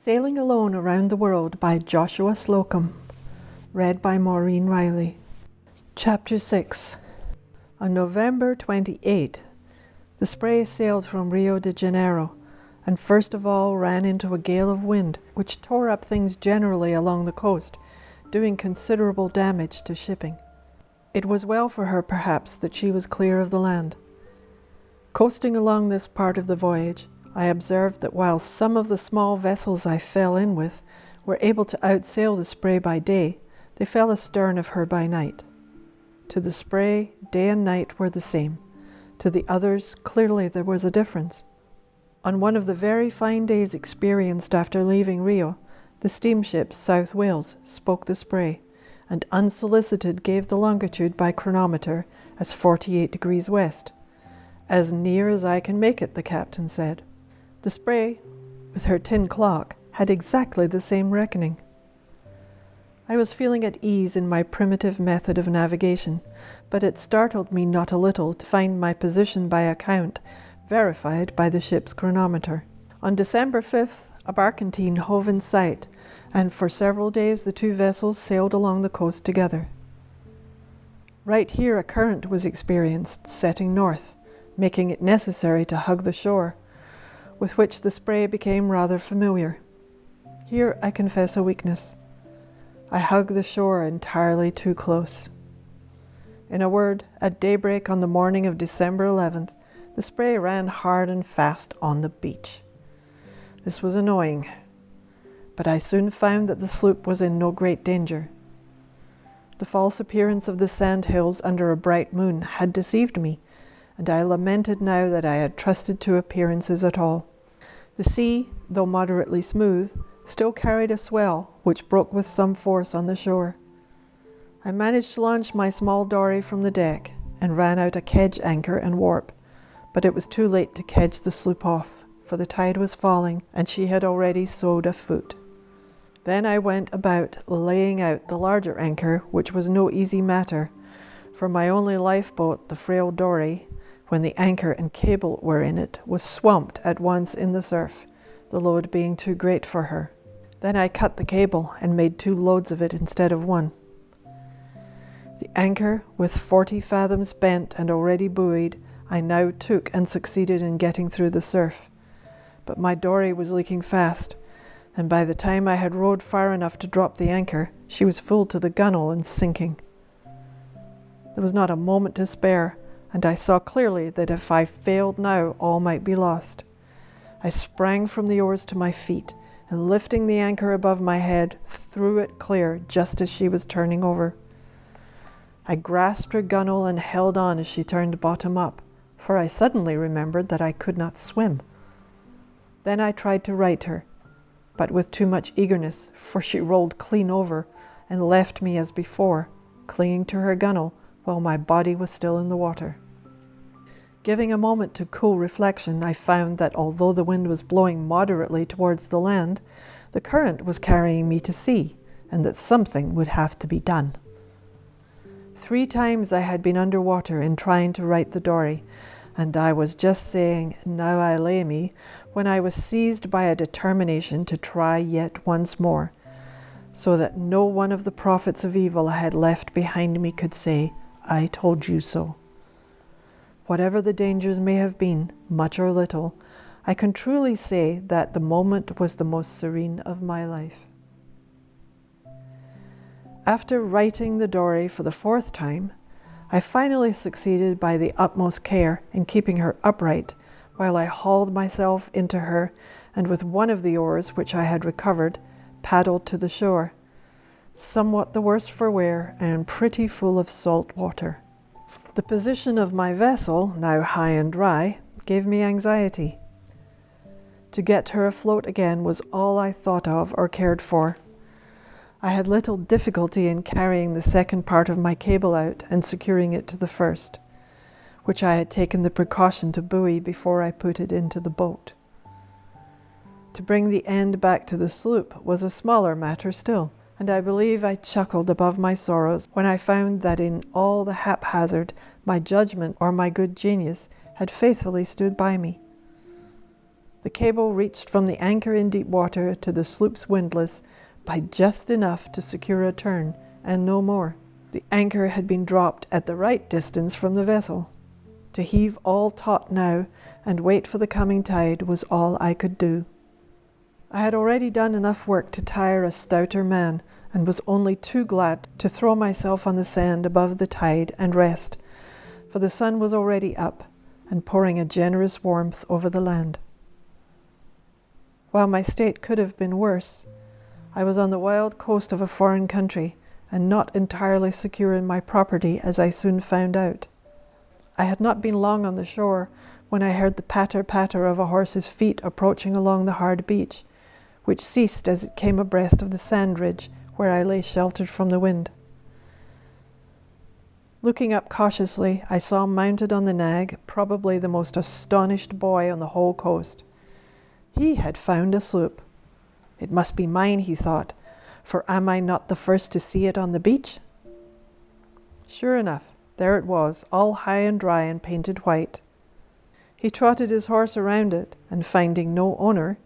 Sailing Alone Around the World by Joshua Slocum. Read by Maureen Reilly. Chapter 6. On November 28, the Spray sailed from Rio de Janeiro and first of all ran into a gale of wind, which tore up things generally along the coast, doing considerable damage to shipping. It was well for her, perhaps, that she was clear of the land. Coasting along this part of the voyage, I observed that while some of the small vessels I fell in with were able to outsail the Spray by day, they fell astern of her by night. To the Spray, day and night were the same. To the others, clearly there was a difference. On one of the very fine days experienced after leaving Rio, the steamship South Wales spoke the Spray, and unsolicited gave the longitude by chronometer as 48 degrees west. "As near as I can make it," the captain said. The Spray, with her tin clock, had exactly the same reckoning. I was feeling at ease in my primitive method of navigation, but it startled me not a little to find my position by account verified by the ship's chronometer. On December 5th, a barkentine hove in sight, and for several days the two vessels sailed along the coast together. Right here a current was experienced setting north, making it necessary to hug the shore, with which the Spray became rather familiar. Here I confess a weakness. I hug the shore entirely too close. In a word, at daybreak on the morning of December 11th, the Spray ran hard and fast on the beach. This was annoying, but I soon found that the sloop was in no great danger. The false appearance of the sand hills under a bright moon had deceived me, and I lamented now that I had trusted to appearances at all. The sea, though moderately smooth, still carried a swell which broke with some force on the shore. I managed to launch my small dory from the deck and ran out a kedge anchor and warp, but it was too late to kedge the sloop off, for the tide was falling and she had already sewed a foot. Then I went about laying out the larger anchor, which was no easy matter, for my only lifeboat, the frail dory, when the anchor and cable were in it, was swamped at once in the surf, the load being too great for her. Then I cut the cable and made 2 loads of it instead of 1. The anchor, with 40 fathoms bent and already buoyed, I now took and succeeded in getting through the surf. But my dory was leaking fast, and by the time I had rowed far enough to drop the anchor, she was full to the gunwale and sinking. There was not a moment to spare, and I saw clearly that if I failed now, all might be lost. I sprang from the oars to my feet, and lifting the anchor above my head, threw it clear just as she was turning over. I grasped her gunwale and held on as she turned bottom up, for I suddenly remembered that I could not swim. Then I tried to right her, but with too much eagerness, for she rolled clean over and left me as before, clinging to her gunwale while my body was still in the water. Giving a moment to cool reflection, I found that although the wind was blowing moderately towards the land, the current was carrying me to sea, and that something would have to be done. 3 times I had been under water in trying to right the dory, and I was just saying, "Now I lay me," when I was seized by a determination to try yet once more, so that no one of the prophets of evil I had left behind me could say, "I told you so." Whatever the dangers may have been, much or little, I can truly say that the moment was the most serene of my life. After righting the dory for the 4th time, I finally succeeded by the utmost care in keeping her upright while I hauled myself into her and with one of the oars which I had recovered, paddled to the shore, somewhat the worse for wear and pretty full of salt water. The position of my vessel, now high and dry, gave me anxiety. To get her afloat again was all I thought of or cared for. I had little difficulty in carrying the second part of my cable out and securing it to the first, which I had taken the precaution to buoy before I put it into the boat. To bring the end back to the sloop was a smaller matter still, and I believe I chuckled above my sorrows when I found that in all the haphazard my judgment or my good genius had faithfully stood by me. The cable reached from the anchor in deep water to the sloop's windlass by just enough to secure a turn, and no more. The anchor had been dropped at the right distance from the vessel. To heave all taut now and wait for the coming tide was all I could do. I had already done enough work to tire a stouter man, and was only too glad to throw myself on the sand above the tide and rest, for the sun was already up and pouring a generous warmth over the land. While my state could have been worse, I was on the wild coast of a foreign country and not entirely secure in my property, as I soon found out. I had not been long on the shore when I heard the patter-patter of a horse's feet approaching along the hard beach, which ceased as it came abreast of the sand ridge where I lay sheltered from the wind. Looking up cautiously, I saw mounted on the nag probably the most astonished boy on the whole coast. He had found a sloop. It must be mine, he thought, for am I not the first to see it on the beach? Sure enough, there it was, all high and dry and painted white. He trotted his horse around it, and finding no owner,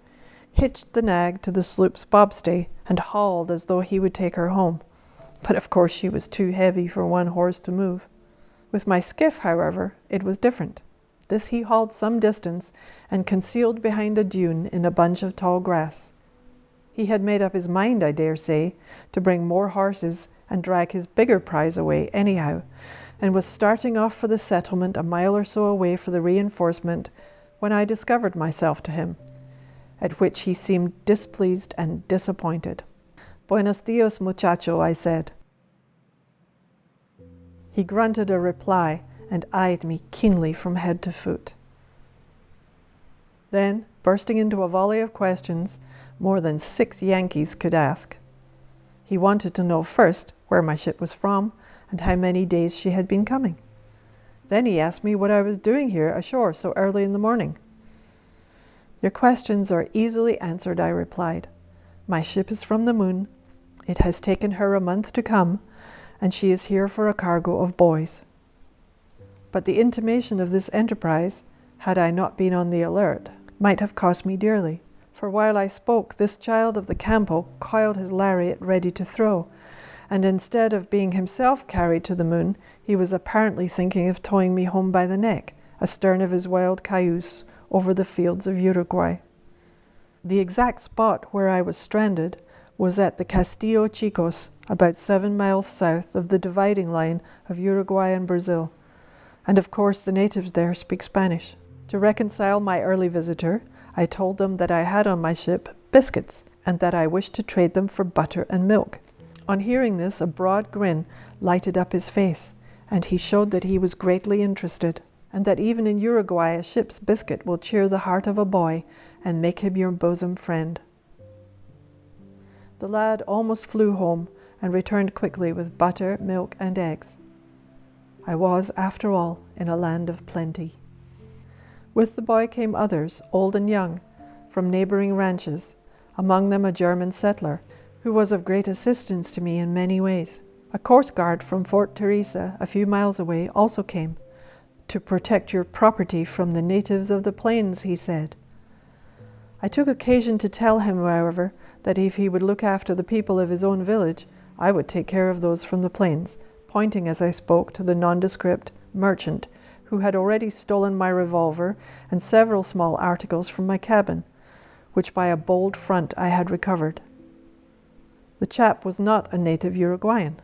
hitched the nag to the sloop's bobstay and hauled as though he would take her home. But of course she was too heavy for one horse to move. With my skiff, however, it was different. This he hauled some distance and concealed behind a dune in a bunch of tall grass. He had made up his mind, I dare say, to bring more horses and drag his bigger prize away anyhow, and was starting off for the settlement a mile or so away for the reinforcement when I discovered myself to him, at which he seemed displeased and disappointed. "Buenos dias, muchacho," I said. He grunted a reply and eyed me keenly from head to foot. Then, bursting into a volley of questions, more than 6 Yankees could ask. He wanted to know first where my ship was from and how many days she had been coming. Then he asked me what I was doing here ashore so early in the morning. "Your questions are easily answered," I replied. "My ship is from the moon. It has taken her a month to come, and she is here for a cargo of boys." But the intimation of this enterprise, had I not been on the alert, might have cost me dearly, for while I spoke, this child of the Campo coiled his lariat ready to throw, and instead of being himself carried to the moon, he was apparently thinking of towing me home by the neck, astern of his wild cayuse, over the fields of Uruguay. The exact spot where I was stranded was at the Castillo Chicos, about 7 miles south of the dividing line of Uruguay and Brazil, and of course the natives there speak Spanish. To reconcile my early visitor, I told them that I had on my ship biscuits, and that I wished to trade them for butter and milk. On hearing this, a broad grin lighted up his face, and he showed that he was greatly interested, and that even in Uruguay a ship's biscuit will cheer the heart of a boy and make him your bosom friend. The lad almost flew home and returned quickly with butter, milk, and eggs. I was, after all, in a land of plenty. With the boy came others, old and young, from neighboring ranches, among them a German settler, who was of great assistance to me in many ways. A coast guard from Fort Teresa, a few miles away, also came, to protect your property from the natives of the plains, he said. I took occasion to tell him, however, that if he would look after the people of his own village, I would take care of those from the plains, pointing as I spoke to the nondescript merchant who had already stolen my revolver and several small articles from my cabin, which by a bold front I had recovered. The chap was not a native Uruguayan.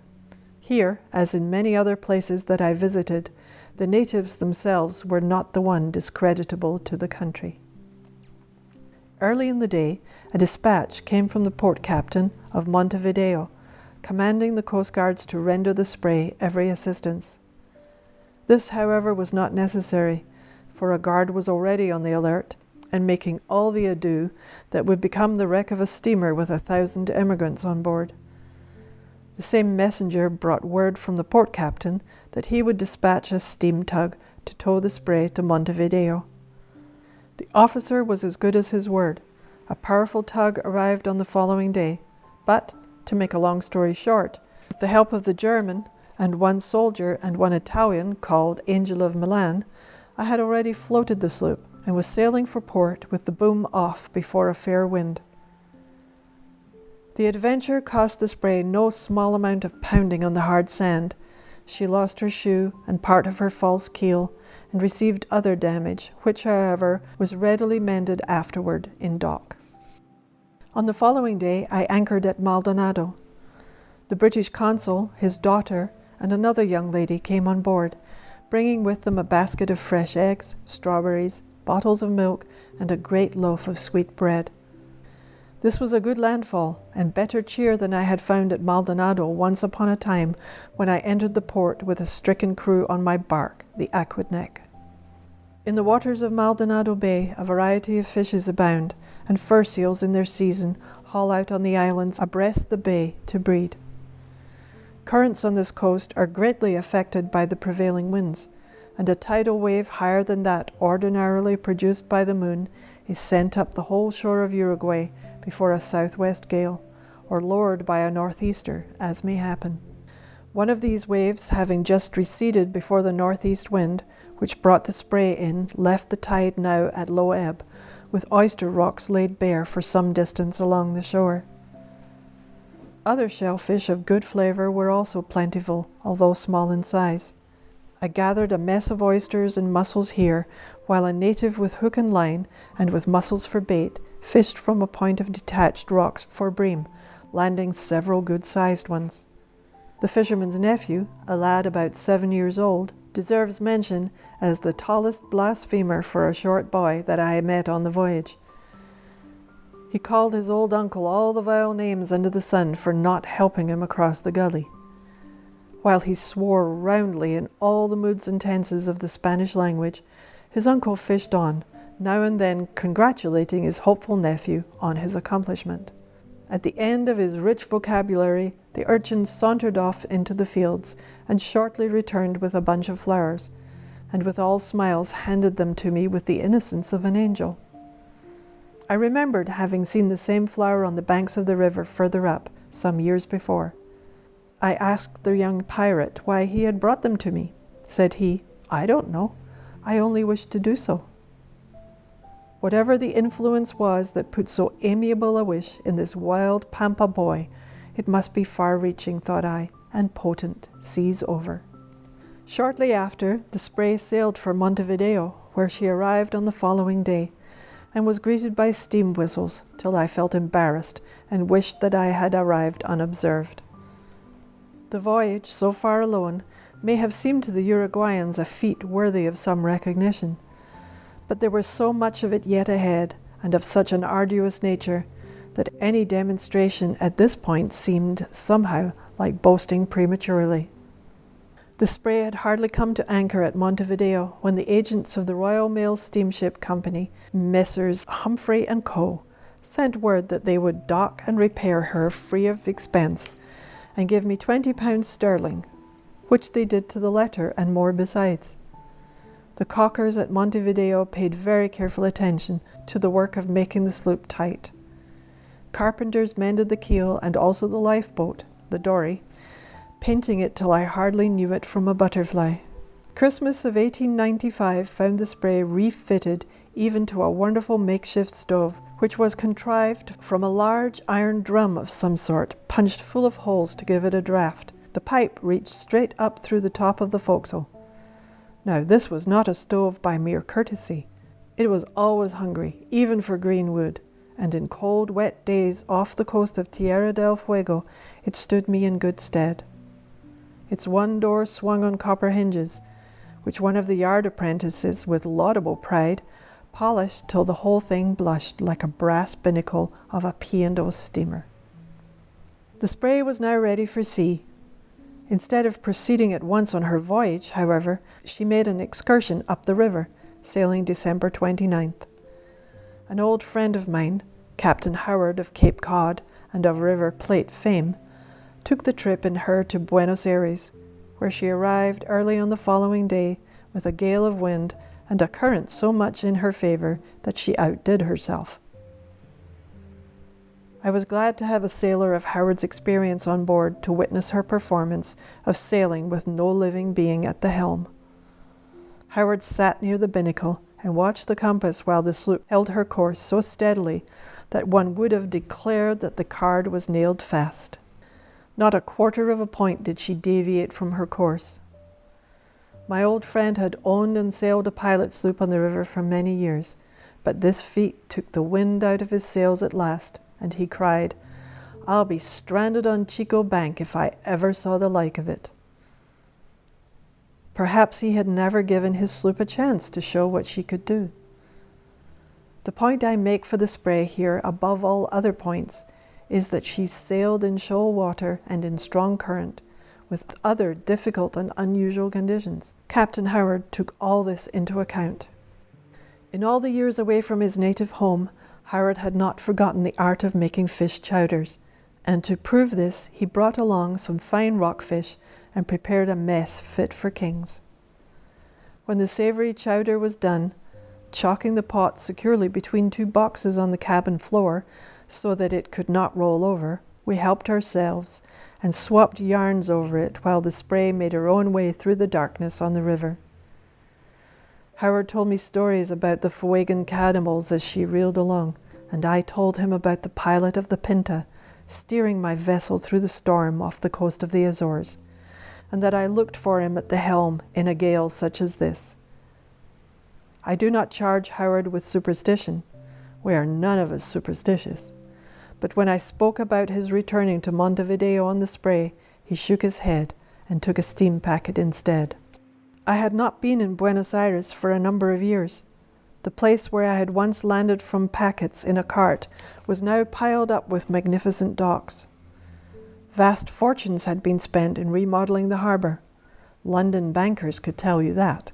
Here, as in many other places that I visited, the natives themselves were not the one discreditable to the country. Early in the day, a dispatch came from the port captain of Montevideo, commanding the coast guards to render the Spray every assistance. This, however, was not necessary, for a guard was already on the alert, and making all the ado that would become the wreck of a steamer with 1,000 emigrants on board. The same messenger brought word from the port captain that he would dispatch a steam tug to tow the Spray to Montevideo. The officer was as good as his word. A powerful tug arrived on the following day, but, to make a long story short, with the help of the German and one soldier and one Italian called Angel of Milan, I had already floated the sloop and was sailing for port with the boom off before a fair wind. The adventure cost the Spray no small amount of pounding on the hard sand. She lost her shoe and part of her false keel, and received other damage, which, however, was readily mended afterward in dock. On the following day I anchored at Maldonado. The British consul, his daughter, and another young lady came on board, bringing with them a basket of fresh eggs, strawberries, bottles of milk, and a great loaf of sweet bread. This was a good landfall, and better cheer than I had found at Maldonado once upon a time when I entered the port with a stricken crew on my bark, the Aquidneck. In the waters of Maldonado Bay a variety of fishes abound, and fur seals in their season haul out on the islands abreast the bay to breed. Currents on this coast are greatly affected by the prevailing winds, and a tidal wave higher than that ordinarily produced by the moon is sent up the whole shore of Uruguay before a southwest gale, or lowered by a northeaster, as may happen. One of these waves, having just receded before the northeast wind, which brought the Spray in, left the tide now at low ebb, with oyster rocks laid bare for some distance along the shore. Other shellfish of good flavour were also plentiful, although small in size. I gathered a mess of oysters and mussels here, while a native with hook and line, and with mussels for bait, fished from a point of detached rocks for bream, landing several good-sized ones. The fisherman's nephew, a lad about 7 years old, deserves mention as the tallest blasphemer for a short boy that I met on the voyage. He called his old uncle all the vile names under the sun for not helping him across the gully. While he swore roundly in all the moods and tenses of the Spanish language, his uncle fished on, now and then congratulating his hopeful nephew on his accomplishment. At the end of his rich vocabulary, the urchin sauntered off into the fields, and shortly returned with a bunch of flowers, and with all smiles handed them to me with the innocence of an angel. I remembered having seen the same flower on the banks of the river further up, some years before. I asked the young pirate why he had brought them to me. Said he, "I don't know. I only wished to do so." Whatever the influence was that put so amiable a wish in this wild pampa boy, it must be far-reaching, thought I, and potent, seas over. Shortly after, the Spray sailed for Montevideo, where she arrived on the following day, and was greeted by steam whistles till I felt embarrassed and wished that I had arrived unobserved. The voyage, so far alone, may have seemed to the Uruguayans a feat worthy of some recognition, but there was so much of it yet ahead, and of such an arduous nature, that any demonstration at this point seemed somehow like boasting prematurely. The Spray had hardly come to anchor at Montevideo when the agents of the Royal Mail Steamship Company, Messrs. Humphrey and Co., sent word that they would dock and repair her free of expense, and give me £20 sterling, which they did to the letter, and more besides. The caulkers at Montevideo paid very careful attention to the work of making the sloop tight. Carpenters mended the keel and also the lifeboat, the dory, painting it till I hardly knew it from a butterfly. Christmas of 1895 found the Spray refitted even to a wonderful makeshift stove, which was contrived from a large iron drum of some sort, punched full of holes to give it a draught. The pipe reached straight up through the top of the forecastle. Now this was not a stove by mere courtesy. It was always hungry, even for green wood, and in cold, wet days off the coast of Tierra del Fuego it stood me in good stead. Its one door swung on copper hinges, which one of the yard apprentices, with laudable pride, polished till the whole thing blushed like a brass binnacle of a P&O steamer. The Spray was now ready for sea. Instead of proceeding at once on her voyage, however, she made an excursion up the river, sailing December 29th. An old friend of mine, Captain Howard of Cape Cod and of River Plate fame, took the trip in her to Buenos Aires, where she arrived early on the following day with a gale of wind and a current so much in her favour that she outdid herself. I was glad to have a sailor of Howard's experience on board to witness her performance of sailing with no living being at the helm. Howard sat near the binnacle and watched the compass while the sloop held her course so steadily that one would have declared that the card was nailed fast. Not a quarter of a point did she deviate from her course. My old friend had owned and sailed a pilot sloop on the river for many years, but this feat took the wind out of his sails at last, and he cried, "I'll be stranded on Chico Bank if I ever saw the like of it." Perhaps he had never given his sloop a chance to show what she could do. The point I make for the Spray here, above all other points, is that she sailed in shoal water and in strong current, with other difficult and unusual conditions. Captain Howard took all this into account. In all the years away from his native home, Howard had not forgotten the art of making fish chowders, and to prove this, he brought along some fine rockfish and prepared a mess fit for kings. When the savoury chowder was done, chalking the pot securely between two boxes on the cabin floor so that it could not roll over, we helped ourselves and swapped yarns over it while the Spray made her own way through the darkness on the river. Howard told me stories about the Fuegan cannibals as she reeled along, and I told him about the pilot of the Pinta steering my vessel through the storm off the coast of the Azores, and that I looked for him at the helm in a gale such as this. I do not charge Howard with superstition. We are none of us superstitious. But when I spoke about his returning to Montevideo on the Spray, he shook his head and took a steam packet instead. I had not been in Buenos Aires for a number of years. The place where I had once landed from packets in a cart was now piled up with magnificent docks. Vast fortunes had been spent in remodeling the harbour. London bankers could tell you that.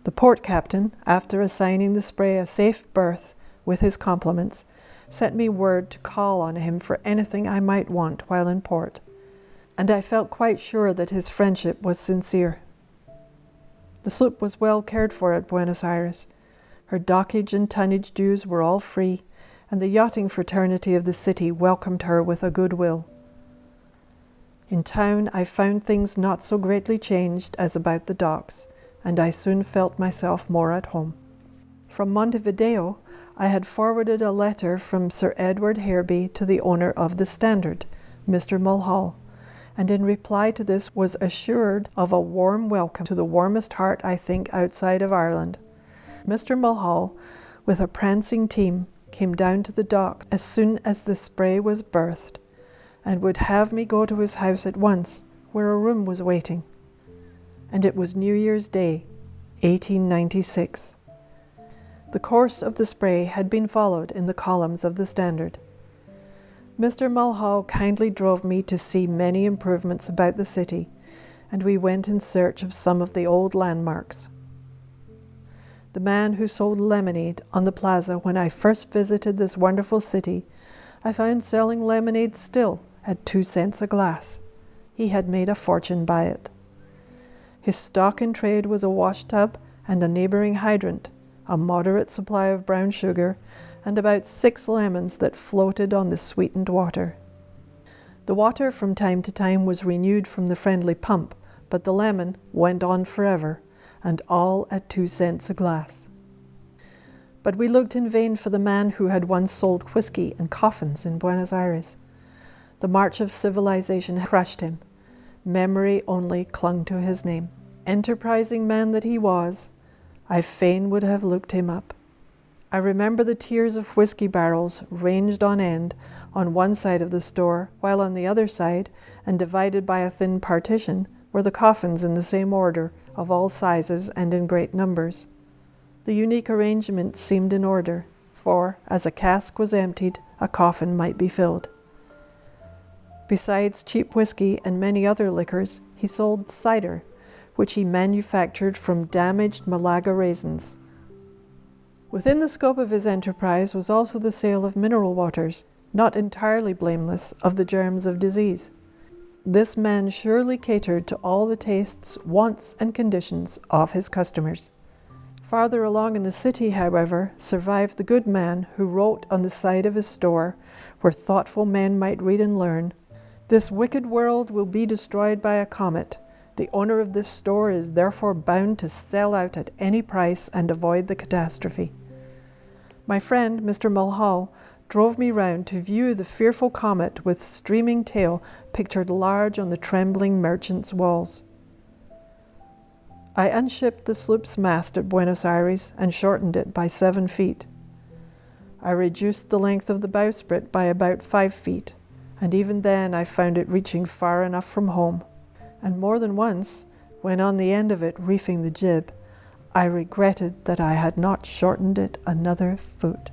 The port captain, after assigning the Spray a safe berth with his compliments, sent me word to call on him for anything I might want while in port, and I felt quite sure that his friendship was sincere. The sloop was well cared for at Buenos Aires. Her dockage and tonnage dues were all free, and the yachting fraternity of the city welcomed her with a good will. In town I found things not so greatly changed as about the docks, and I soon felt myself more at home. From Montevideo, I had forwarded a letter from Sir Edward Hareby to the owner of the Standard, Mr. Mulhall, and in reply to this was assured of a warm welcome to the warmest heart, I think, outside of Ireland. Mr. Mulhall, with a prancing team, came down to the dock as soon as the Spray was berthed, and would have me go to his house at once, where a room was waiting. And it was New Year's Day, 1896. The course of the Spray had been followed in the columns of the Standard. Mr. Mulhall kindly drove me to see many improvements about the city, and we went in search of some of the old landmarks. The man who sold lemonade on the plaza when I first visited this wonderful city, I found selling lemonade still at 2 cents a glass. He had made a fortune by it. His stock in trade was a washtub and a neighbouring hydrant, a moderate supply of brown sugar, and about 6 lemons that floated on the sweetened water. The water from time to time was renewed from the friendly pump, but the lemon went on forever, and all at 2 cents a glass. But we looked in vain for the man who had once sold whiskey and coffins in Buenos Aires. The march of civilization had crushed him. Memory only clung to his name. Enterprising man that he was, I fain would have looked him up. I remember the tiers of whiskey barrels ranged on end on one side of the store, while on the other side, and divided by a thin partition, were the coffins in the same order, of all sizes and in great numbers. The unique arrangement seemed in order, for, as a cask was emptied, a coffin might be filled. Besides cheap whiskey and many other liquors, he sold cider, which he manufactured from damaged Malaga raisins. Within the scope of his enterprise was also the sale of mineral waters, not entirely blameless of the germs of disease. This man surely catered to all the tastes, wants, and conditions of his customers. Farther along in the city, however, survived the good man who wrote on the side of his store, where thoughtful men might read and learn, "This wicked world will be destroyed by a comet, The owner of this store is therefore bound to sell out at any price and avoid the catastrophe. My friend, Mr. Mulhall, drove me round to view the fearful comet with streaming tail pictured large on the trembling merchant's walls. I unshipped the sloop's mast at Buenos Aires and shortened it by 7 feet. I reduced the length of the bowsprit by about 5 feet, and even then I found it reaching far enough from home. And more than once, when on the end of it reefing the jib, I regretted that I had not shortened it another foot.